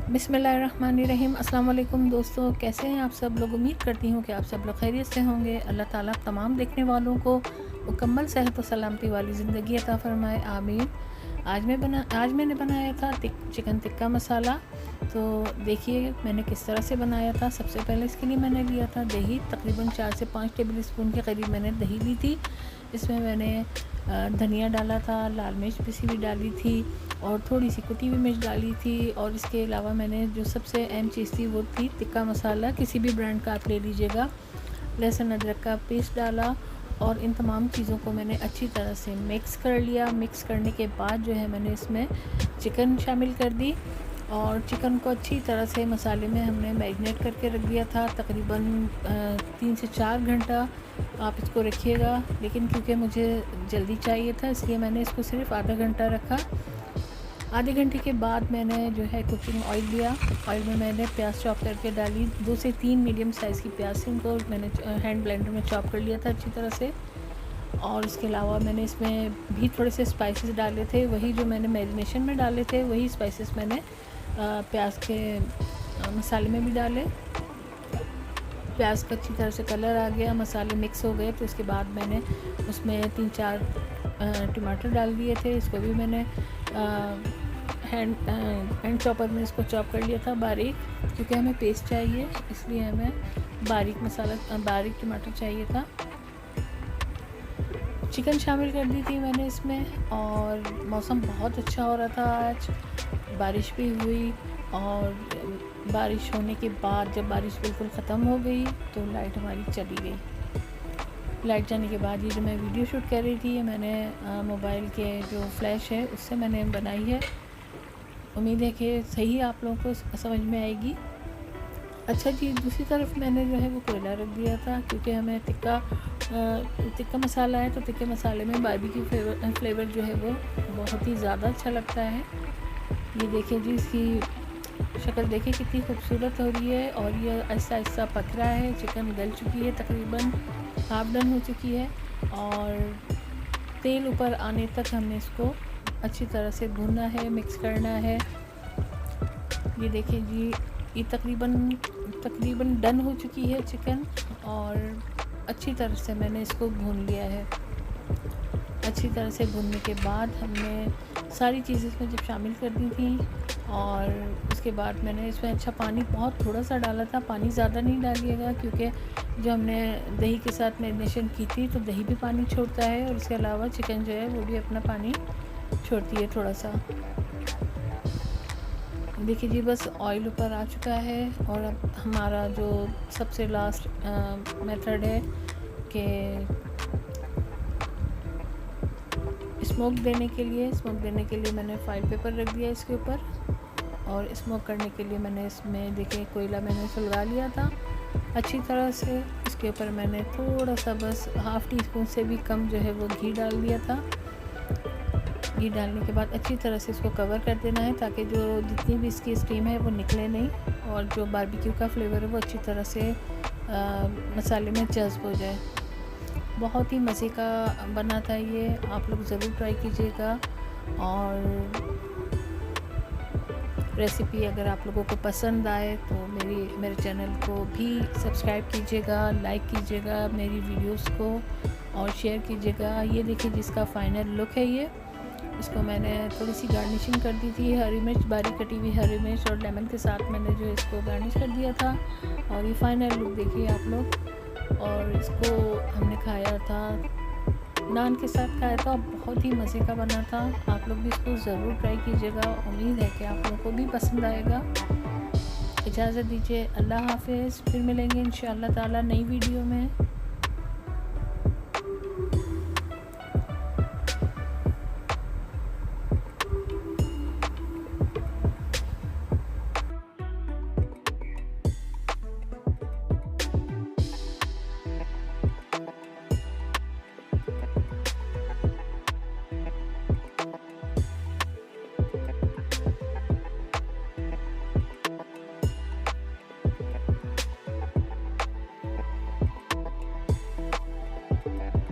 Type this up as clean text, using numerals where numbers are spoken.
बिस्मिल्लाहिर्रहमानिर्रहीम। अस्सलाम वालेकुम दोस्तों, कैसे हैं आप सब लोग। उम्मीद करती हूँ कि आप सब लोग खैरियत से होंगे। अल्लाह ताला तमाम देखने वालों को मुकम्मल सेहत और सलामती वाली ज़िंदगी अता फ़रमाए, आमीन। आज मैंने बनाया था चिकन टिक्का मसाला। तो देखिए मैंने किस तरह से बनाया था। सबसे पहले इसके लिए मैंने लिया था दही, तकरीबन 4 से 5 टेबल स्पून के करीब मैंने दही ली थी। इसमें मैंने धनिया डाला था, लाल मिर्च पिसी हुई डाली थी और थोड़ी सी कुटी हुई मिर्च डाली थी। और इसके अलावा मैंने जो सबसे अहम चीज़ थी वो थी टिक्का मसाला, किसी भी ब्रांड का आप ले लीजिएगा। लहसुन अदरक का पेस्ट डाला और इन तमाम चीज़ों को मैंने अच्छी तरह से मिक्स कर लिया। मिक्स करने के बाद जो है मैंने इसमें चिकन शामिल कर दी और चिकन को अच्छी तरह से मसाले में हमने मैरिनेट करके रख दिया था। तकरीबन 3 से 4 घंटा आप इसको रखिएगा, लेकिन क्योंकि मुझे जल्दी चाहिए था इसलिए मैंने इसको सिर्फ आधा घंटा रखा। आधे घंटे के बाद मैंने जो है कुकिंग ऑयल लिया। ऑयल में मैंने प्याज चॉप करके डाली। 2 से 3 मीडियम साइज़ की प्याज थी, उनको मैंने हैंड ब्लेंडर में चॉप कर लिया था अच्छी तरह से। और इसके अलावा मैंने इसमें भी थोड़े से स्पाइसेस डाले थे, वही जो मैंने मैरिनेशन में डाले थे वही स्पाइसेस मैंने प्याज के मसाले में भी डाले। प्याज का अच्छी तरह से कलर आ गया, मसाले मिक्स हो गए, तो उसके बाद मैंने उसमें 3-4 टमाटर डाल दिए थे। इसको भी मैंने हैंड चॉपर में इसको चॉप कर लिया था बारीक, क्योंकि हमें पेस्ट चाहिए इसलिए हमें बारीक टमाटर चाहिए था। चिकन शामिल कर दी थी मैंने इसमें और मौसम बहुत अच्छा हो रहा था आज, बारिश भी हुई। और बारिश होने के बाद जब बारिश बिल्कुल ख़त्म हो गई तो लाइट हमारी चली गई। लाइट जाने के बाद ये जो मैं वीडियो शूट कर रही थी ये मैंने मोबाइल के जो फ्लैश है उससे मैंने बनाई है। उम्मीद है कि सही आप लोगों को समझ में आएगी। अच्छा जी, दूसरी तरफ मैंने जो है वो कोयला रख दिया था, क्योंकि हमें टिक्का मसाला है तो टिक्के मसाले में बारबेक्यू फ्लेवर जो है वो बहुत ही ज़्यादा अच्छा लगता है। ये देखिए जी, इसकी शक्ल देखिए कितनी खूबसूरत हो रही है और ये आहिस्ता आहिस्ता पक रहा है। चिकन गल चुकी है, तकरीबन हाफ डन हो चुकी है और तेल ऊपर आने तक हमने इसको अच्छी तरह से भूनना है, मिक्स करना है। ये देखिए जी, ये तकरीबन डन हो चुकी है चिकन और अच्छी तरह से मैंने इसको भून लिया है। अच्छी तरह से भूनने के बाद हमने सारी चीज़ें इसमें जब शामिल कर दी थी और उसके बाद मैंने इसमें अच्छा पानी बहुत थोड़ा सा डाला था, पानी ज़्यादा नहीं डालिएगा, क्योंकि जो हमने दही के साथ मैरिनेशन की थी तो दही भी पानी छोड़ता है और इसके अलावा चिकन जो है वो भी अपना पानी छोड़ती है थोड़ा सा। देखिए जी, बस ऑयल ऊपर आ चुका है और अब हमारा जो सबसे लास्ट मेथड है कि स्मोक देने के लिए मैंने फाइल पेपर रख दिया इसके ऊपर। और स्मोक करने के लिए मैंने इसमें देखिए कोयला मैंने सुलगा लिया था अच्छी तरह से। इसके ऊपर मैंने थोड़ा सा बस हाफ़ टी स्पून से भी कम जो है वो घी डाल दिया था। घी डालने के बाद अच्छी तरह से इसको कवर कर देना है ताकि जो जितनी भी इसकी स्टीम है वो निकले नहीं और जो बारबेक्यू का फ्लेवर है वो अच्छी तरह से मसाले में जज़्ब हो जाए। बहुत ही मज़े का बना था ये, आप लोग ज़रूर ट्राई कीजिएगा। और रेसिपी अगर आप लोगों को पसंद आए तो मेरे चैनल को भी सब्सक्राइब कीजिएगा, लाइक कीजिएगा मेरी वीडियोस को और शेयर कीजिएगा। ये देखिए जिसका फाइनल लुक है ये। इसको मैंने थोड़ी सी गार्निशिंग कर दी थी, हरी मिर्च, बारीक कटी हुई हरी मिर्च और लेमन के साथ मैंने जो इसको गार्निश कर दिया था। और ये फाइनल लुक देखिए आप लोग। और इसको हमने खाया था, नान के साथ खाया था, बहुत ही मज़े का बना था। आप लोग भी इसको ज़रूर ट्राई कीजिएगा, उम्मीद है कि आप लोगों को भी पसंद आएगा। इजाज़त दीजिए, अल्लाह हाफ़िज़। फिर मिलेंगे इंशाअल्लाह ताला नई वीडियो में।